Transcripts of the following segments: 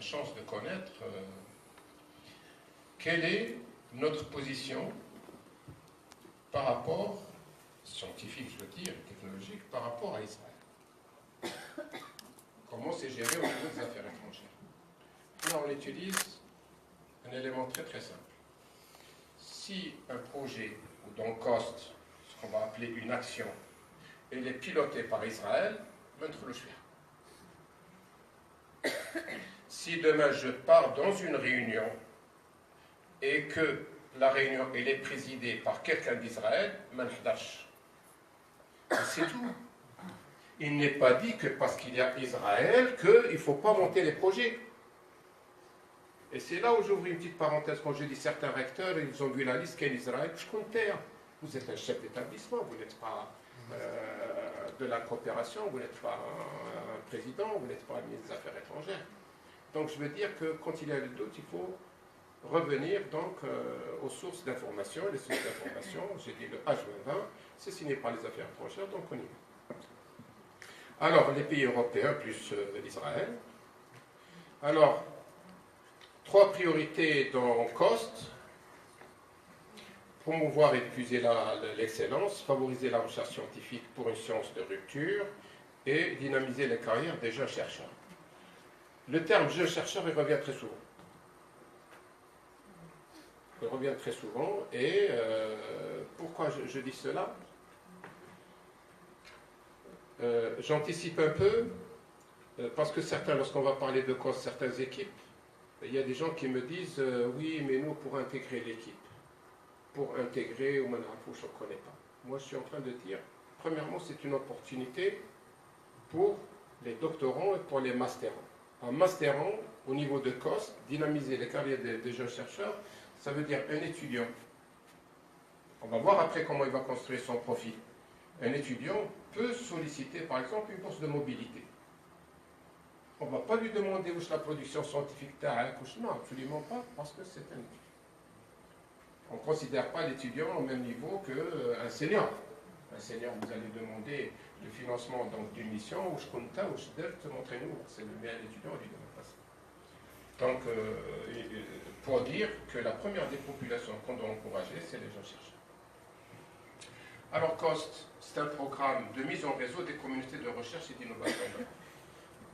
la chance de connaître quelle est notre position par rapport, scientifique je veux dire, technologique, par rapport à Israël. Comment c'est géré au niveau des affaires étrangères. Là, on utilise un élément très très simple. Si un projet, ou dans COST, ce qu'on va appeler une action, elle est pilotée par Israël, montre le choix. Si demain je pars dans une réunion et que la réunion elle est présidée par quelqu'un d'Israël, manhdash. C'est tout. Il n'est pas dit que parce qu'il y a Israël qu'il ne faut pas monter les projets. Et c'est là où j'ouvre une petite parenthèse quand je dis certains recteurs, ils ont vu la liste qu'est Israël, je comptais. Vous êtes un chef d'établissement, vous n'êtes pas de la coopération, vous n'êtes pas un président, vous n'êtes pas un ministre des Affaires étrangères. Donc je veux dire que quand il y a le doute, il faut revenir donc aux sources d'information. Les sources d'information, j'ai dit le H2020, c'est signé par les Affaires étrangères, donc on y va. Alors, les pays européens plus Israël. Alors, 3 priorités dans COST. Promouvoir et diffuser l'excellence, favoriser la recherche scientifique pour une science de rupture et dynamiser les carrières des jeunes chercheurs. Le terme jeune chercheur, il revient très souvent. Il revient très souvent et pourquoi je dis cela? J'anticipe un peu parce que certains, lorsqu'on va parler de COST, certaines équipes, il y a des gens qui me disent oui, mais nous, pour intégrer l'équipe, pour intégrer ou Manafou, je ne connais pas. Moi, je suis en train de dire, premièrement, c'est une opportunité pour les doctorants et pour les masterants. Un masterant, au niveau de COST, dynamiser les carrières des jeunes chercheurs, ça veut dire un étudiant. On va voir après comment il va construire son profil. Un étudiant peut solliciter, par exemple, une bourse de mobilité. On ne va pas lui demander où est la production scientifique, non, absolument pas, parce que c'est un étudiant. On ne considère pas l'étudiant au même niveau qu'un senior. Un senior, vous allez demander le financement d'une mission, où je compte où je te montrez-nous, c'est le bien étudiant, lui demande pas ça. Donc, pour dire que la première des populations qu'on doit encourager, c'est les jeunes chercheurs. Alors, COST, c'est un programme de mise en réseau des communautés de recherche et d'innovation.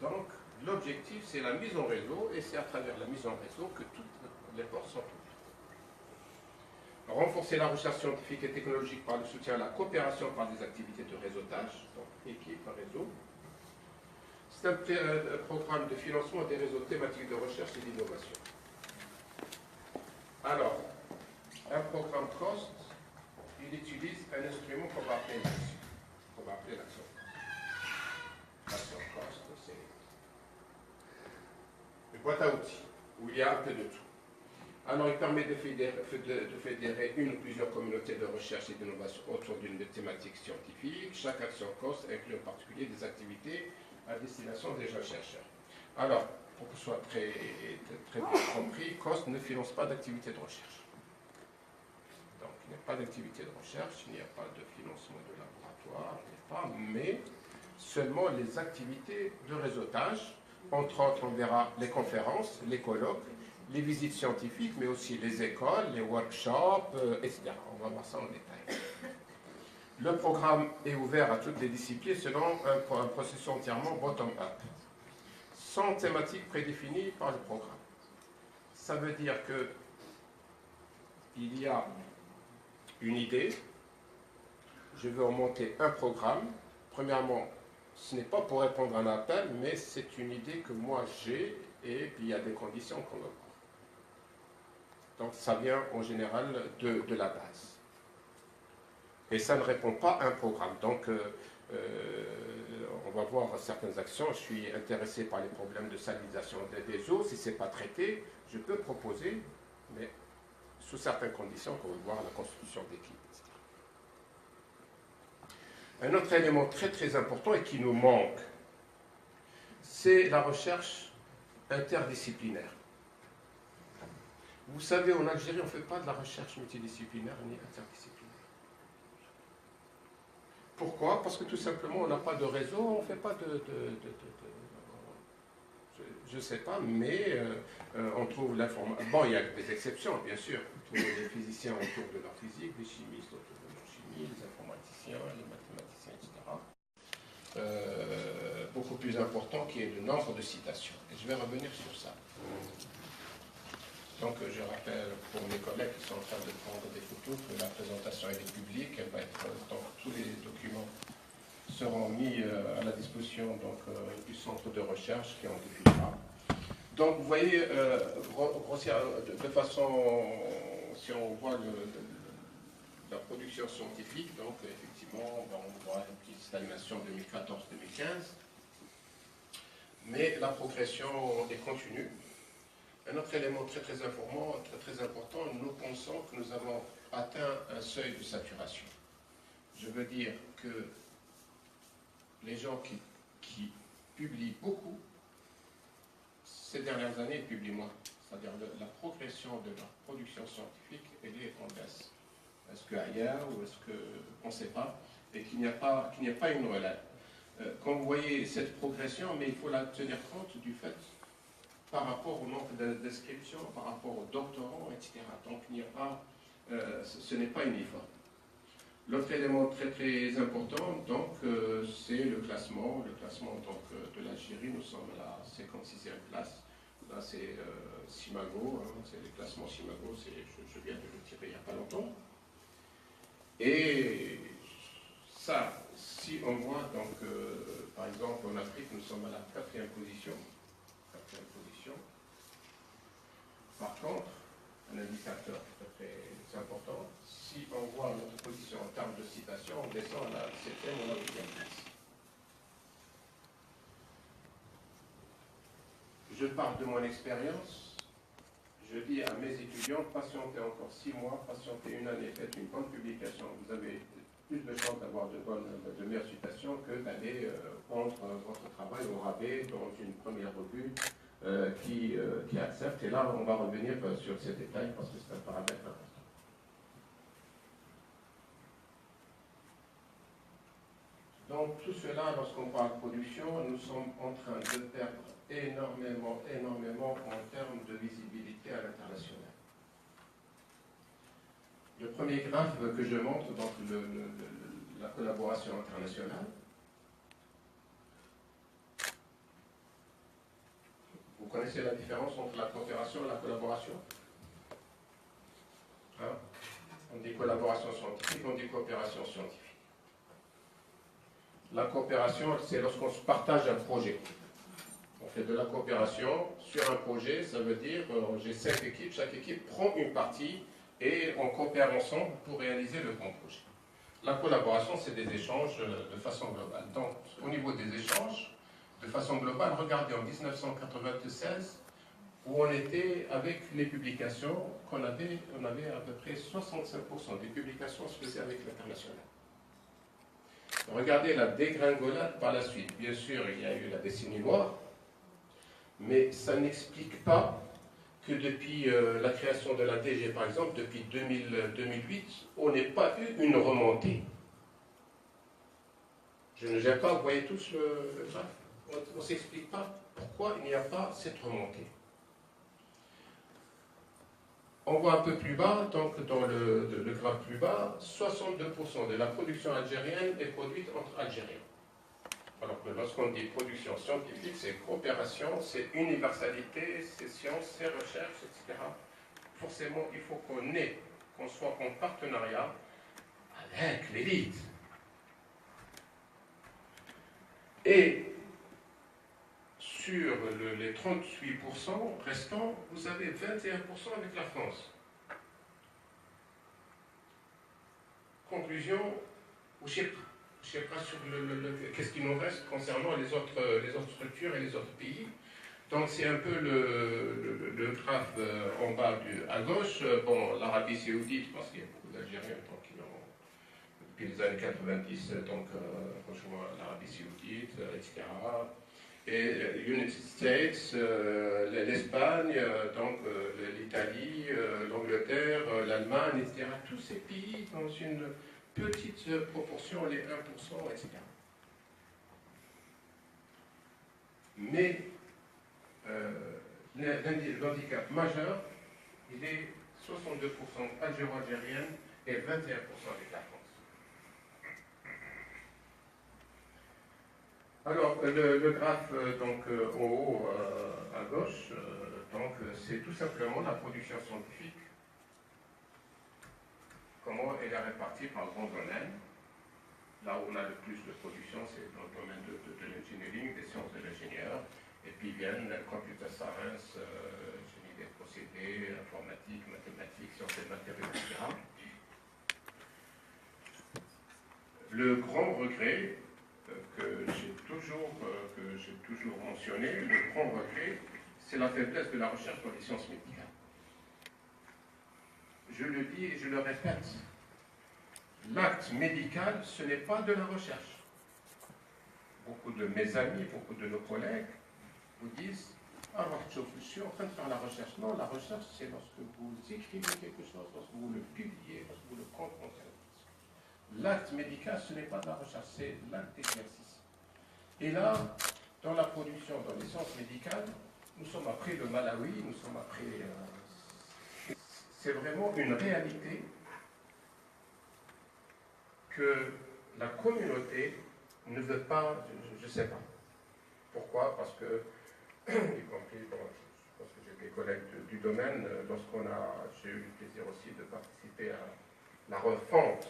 Donc, l'objectif, c'est la mise en réseau, et c'est à travers la mise en réseau que toutes les portes sont ouvertes. Renforcer la recherche scientifique et technologique par le soutien à la coopération par des activités de réseautage, donc équipe, réseau. C'est un programme de financement des réseaux thématiques de recherche et d'innovation. Alors, un programme COST, il utilise un instrument qu'on va appeler l'action. L'action. L'action COST, c'est une boîte à outils, où il y a un peu de tout. Alors, il permet de fédérer une ou plusieurs communautés de recherche et d'innovation autour d'une thématique scientifique. Chaque action COST inclut en particulier des activités à destination des jeunes chercheurs. Alors, pour que ce soit très bien compris, COST ne finance pas d'activité de recherche. Donc, il n'y a pas d'activité de recherche, il n'y a pas de financement de laboratoire, mais seulement les activités de réseautage. Entre autres, on verra les conférences, les colloques, les visites scientifiques, mais aussi les écoles, les workshops, etc. On va voir ça en détail. Le programme est ouvert à toutes les disciplines selon un processus entièrement bottom-up, sans thématique prédéfinie par le programme. Ça veut dire que il y a une idée, je veux monter un programme. Premièrement, ce n'est pas pour répondre à un appel, mais c'est une idée que moi j'ai, et puis il y a des conditions qu'on va voir. Donc ça vient en général de la base. Et ça ne répond pas à un programme. Donc on va voir certaines actions. Je suis intéressé par les problèmes de salinisation des eaux. Si ce n'est pas traité, je peux proposer, mais sous certaines conditions, qu'on va voir la constitution d'équipes, etc. Un autre élément très très important et qui nous manque, c'est la recherche interdisciplinaire. Vous savez, en Algérie, on ne fait pas de la recherche multidisciplinaire ni interdisciplinaire. Pourquoi? Parce que tout simplement, on n'a pas de réseau, on ne fait pas Je ne sais pas, mais on trouve l'information. Bon, il y a des exceptions, bien sûr. On trouve les physiciens autour de leur physique, les chimistes autour de leur chimie, les informaticiens, les mathématiciens, etc. Beaucoup plus important qui est le nombre de citations. Et je vais revenir sur ça. Donc, je rappelle pour mes collègues qui sont en train de prendre des photos que la présentation elle est publique. Elle va être, donc, tous les documents seront mis à la disposition donc, du centre de recherche qui en défilera. Donc, vous voyez, de façon, si on voit la production scientifique, donc effectivement, on voit une petite stagnation 2014-2015, mais la progression est continue. Un autre élément très important, nous pensons que nous avons atteint un seuil de saturation. Je veux dire que les gens qui publient beaucoup, ces dernières années, ils publient moins. C'est-à-dire la progression de leur production scientifique, elle est en baisse. Est-ce qu'ailleurs, ou est-ce qu'on ne sait pas, et qu'il n'y a pas une relève. Quand vous voyez cette progression, mais il faut la tenir compte du fait par rapport au nombre d'inscriptions, par rapport aux doctorants, etc. Donc il n'y a pas, ce n'est pas uniforme. L'autre élément très important, donc, c'est le classement. Le classement donc, de l'Algérie, nous sommes à la 56e place. Là, c'est Simago, hein, c'est le classement Simago, je viens de le tirer il n'y a pas longtemps. Et ça, si on voit, donc, par exemple, en Afrique, nous sommes à la 4e position. Par contre, un indicateur très important, si on voit notre position en termes de citation, on descend à la 7e ou la 8e place. Je parle de mon expérience. Je dis à mes étudiants, patientez encore 6 mois, patientez une année, faites une bonne publication. Vous avez plus de chances d'avoir de meilleures citations que d'aller prendre votre travail au rabais dans une première revue qui accepte. Et là, on va revenir sur ces détails parce que c'est un paramètre important. Donc, tout cela, lorsqu'on parle de production, nous sommes en train de perdre énormément en termes de visibilité à l'international. Le premier graphe que je montre, donc la collaboration internationale. Vous connaissez la différence entre la coopération et la collaboration? Hein? On dit collaboration scientifique, on dit coopération scientifique. La coopération, c'est lorsqu'on se partage un projet. On fait de la coopération sur un projet, ça veut dire j'ai 5 équipes, chaque équipe prend une partie et on coopère ensemble pour réaliser le grand projet. La collaboration, c'est des échanges de façon globale. Donc, au niveau des échanges, de façon globale, regardez en 1996, où on était avec les publications qu'on avait, on avait à peu près 65% des publications se faisaient avec l'international. Regardez la dégringolade par la suite. Bien sûr, il y a eu la décennie noire, mais ça n'explique pas que depuis la création de la DG, par exemple, depuis 2008, on n'ait pas eu une remontée. Je ne gère pas, vous voyez tous le graphe. On ne s'explique pas pourquoi il n'y a pas cette remontée. On voit un peu plus bas, donc dans le graphe plus bas, 62% de la production algérienne est produite entre Algériens. Alors que lorsqu'on dit production scientifique, c'est coopération, c'est universalité, c'est science, c'est recherche, etc. Forcément, il faut qu'on soit en partenariat avec l'élite. Et sur les 38% restants, vous avez 21% avec la France. Conclusion, ou je ne sais pas sur qu'est-ce qui nous reste concernant les autres structures et les autres pays. Donc c'est un peu le graphe en bas à gauche. Bon, l'Arabie Saoudite, parce qu'il y a beaucoup d'Algériens qui ont, depuis les années 90, donc franchement l'Arabie Saoudite, etc. Et United States, l'Espagne, donc l'Italie, l'Angleterre, l'Allemagne, etc. Tous ces pays dans une petite proportion, les 1%, etc. Mais l'handicap majeur, il est 62% algéro-algérienne et 21% avec la France. Alors, le graphe donc, en haut à gauche, c'est tout simplement la production scientifique, comment elle est répartie par grand domaine. Là où on a le plus de production, c'est dans le domaine de l'engineering, des sciences de l'ingénieur. Et puis viennent le computer science, génie des procédés, informatique, mathématiques, sciences des matériaux, etc. Le grand regret que j'ai toujours mentionné, le grand regret, c'est la faiblesse de la recherche dans les sciences médicales. Je le dis et je le répète, l'acte médical, ce n'est pas de la recherche. Beaucoup de mes amis, beaucoup de nos collègues vous disent « Ah, je suis en train de faire la recherche ». Non, la recherche, c'est lorsque vous écrivez quelque chose, lorsque vous le publiez, lorsque vous le prenez en compte. L'acte médical, ce n'est pas de la recherche, c'est l'acte d'exercice. Et là, dans la production, dans les sciences médicales, nous sommes après le Malawi, nous sommes après... c'est vraiment une réalité que la communauté ne veut pas, je ne sais pas. Pourquoi? Parce que, y compris, bon, je pense que j'ai des collègues du domaine, j'ai eu le plaisir aussi de participer à la refonte,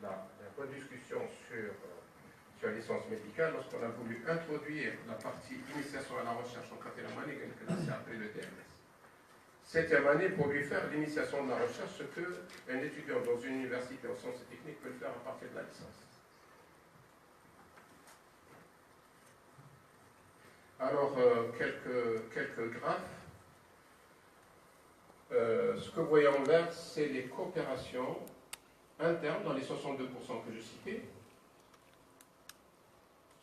la rediscussion sur les sciences médicales, lorsqu'on a voulu introduire la partie initiation à la recherche en quatrième année, que là c'est appelé le DMS. Septième année, pour lui faire l'initiation de la recherche, ce qu'un étudiant dans une université en sciences et techniques peut faire à partir de la licence. Alors, quelques graphes. Ce que vous voyez en vert, c'est les coopérations internes dans les 62% que je citais,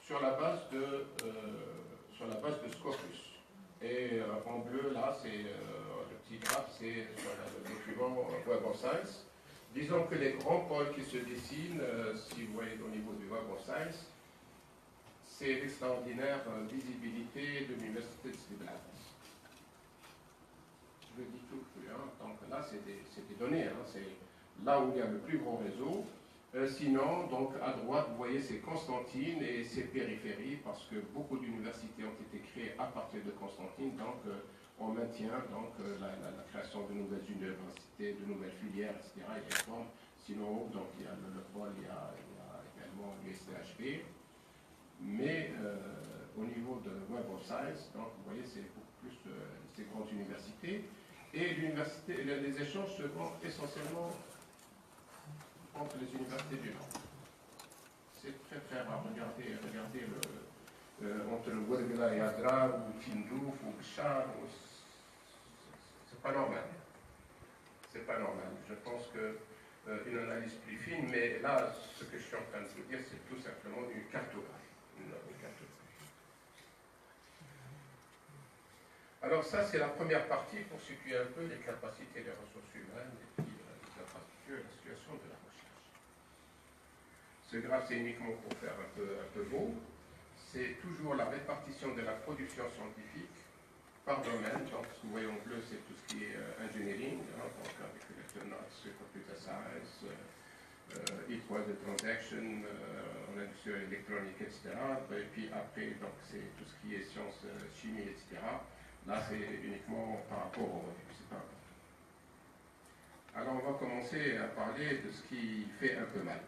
sur la base de Scopus. Et en bleu, là, c'est le petit graphe, c'est sur le document Web of Science. Disons que les grands pôles qui se dessinent, si vous voyez au niveau du Web of Science, c'est l'extraordinaire visibilité de l'Université de Stiblat. Je le dis tout, hein. Donc là, c'est des données, hein. C'est là où il y a le plus grand réseau. Sinon, donc à droite, vous voyez, c'est Constantine et ses périphéries, parce que beaucoup d'universités ont été créées à partir de Constantine, donc on maintient donc, la création de nouvelles universités, de nouvelles filières, etc. Il y a une forme. Sinon, donc, il y a le pôle, il y a également l'USTHB. Mais au niveau de Web of Science, donc, vous voyez, c'est beaucoup plus ces grandes universités. Et les échanges se font essentiellement entre les universités du Nord. C'est très très rare. Regardez entre le Ouadgla et Adrar, ou Tindouf, ou Bchar, c'est pas normal. C'est pas normal. Je pense qu'une analyse plus fine, mais là, ce que je suis en train de vous dire, c'est tout simplement une cartographie. Alors ça, c'est la première partie pour situer un peu les capacités des ressources humaines et puis les infrastructures et la situation de la recherche. Ce graphe, c'est uniquement pour faire un peu beau. C'est toujours la répartition de la production scientifique par domaine. Donc, ce que vous voyez en bleu, c'est tout ce qui est engineering, hein, donc avec electronics, computer science, equal the transaction, en industrie électronique, etc. Et puis après, donc, c'est tout ce qui est sciences, chimie, etc. Là, c'est uniquement par rapport au revenu. Alors, on va commencer à parler de ce qui fait un peu mal.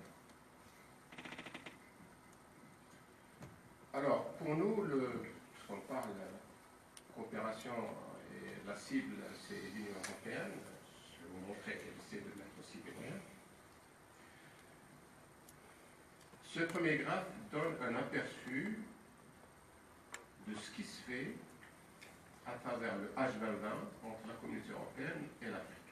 Alors, pour nous, puisqu'on parle de coopération et la cible, c'est l'Union européenne. Je vais vous montrer quelle cible de la cible est rien. Ce premier graphe donne un aperçu de ce qui se fait à travers le H2020 entre la communauté européenne et l'Afrique.